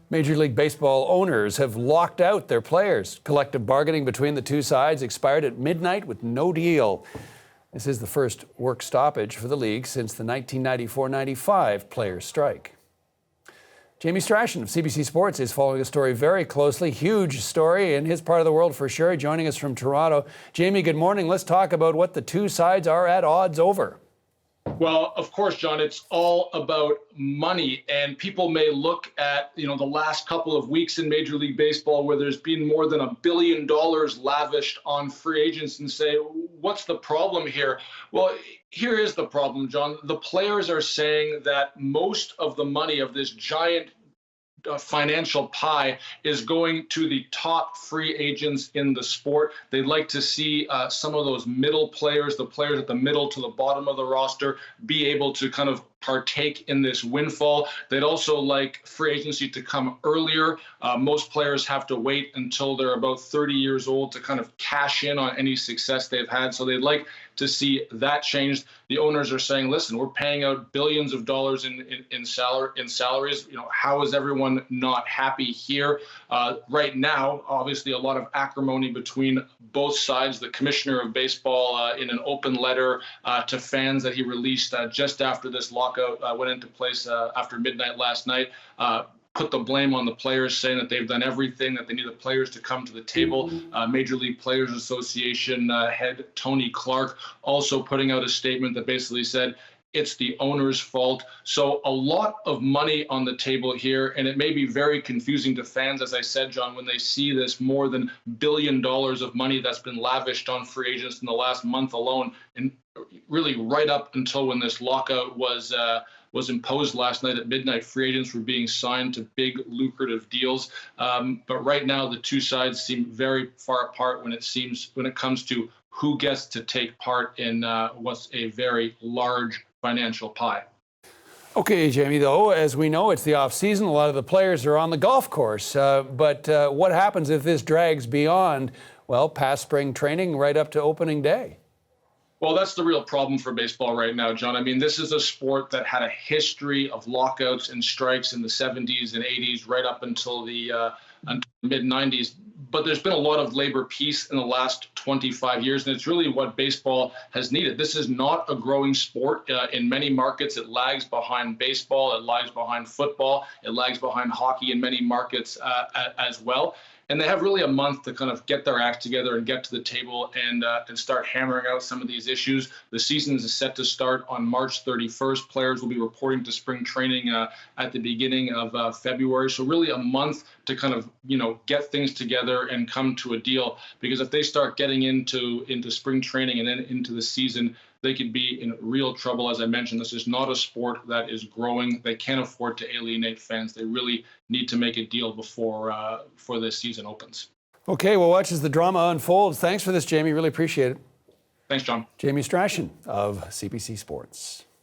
Major League Baseball owners have locked out their players. Collective bargaining between the two sides expired at midnight with no deal. This is the first work stoppage for the league since the 1994-95 players' strike. Jamie Strachan of CBC Sports is following the story very closely. Huge story in his part of the world for sure. Joining us from Toronto. Jamie, good morning. Let's talk about what the two sides are at odds over. Well, of course, John, it's all about money, and people may look at, the last couple of weeks in Major League Baseball where there's been more than $1 billion lavished on free agents and say, what's the problem here? Well, here is the problem, John. The players are saying that most of the money of this giant financial pie is going to the top free agents in the sport. They'd like to see some of those middle players, the players at the middle to the bottom of the roster, be able to kind of partake in this windfall. They'd also like free agency to come earlier. Most players have to wait until they're about 30 years old to kind of cash in on any success they've had. So they'd like to see that changed. The owners are saying, listen, we're paying out billions of dollars in salaries. How is everyone not happy here? Right now, obviously, a lot of acrimony between both sides. The commissioner of baseball, in an open letter to fans that he released just after this lockout went into place after midnight last night, put the blame on the players, saying that they've done everything, that they need the players to come to the table. Major League Players Association head Tony Clark also putting out a statement that basically said it's the owner's fault. So a lot of money on the table here, and it may be very confusing to fans, as I said, John, when they see this more than $1 billion of money that's been lavished on free agents in the last month alone, and really right up until when this lockout was imposed last night at midnight. Free agents were being signed to big, lucrative deals. But right now, the two sides seem very far apart when it comes to who gets to take part in what's a very large financial pie. Okay, Jamie, though, as we know, it's the off season. A lot of the players are on the golf course. But what happens if this drags beyond, past spring training right up to opening day? Well, that's the real problem for baseball right now, John. I mean, this is a sport that had a history of lockouts and strikes in the 70s and 80s, right up until the mid-90s. But there's been a lot of labor peace in the last 25 years, and it's really what baseball has needed. This is not a growing sport. In many markets, it lags behind baseball, it lags behind football, it lags behind hockey in many markets as well. And they have really a month to kind of get their act together and get to the table and start hammering out some of these issues. The season is set to start on March 31st. Players will be reporting to spring training at the beginning of February. So really a month to kind of, get things together and come to a deal. Because if they start getting into spring training and then into the season, they could be in real trouble. As I mentioned, this is not a sport that is growing. They can't afford to alienate fans. They really need to make a deal before this season opens. Okay, well, watch as the drama unfolds. Thanks for this, Jamie. Really appreciate it. Thanks, John. Jamie Strachan of CBC Sports.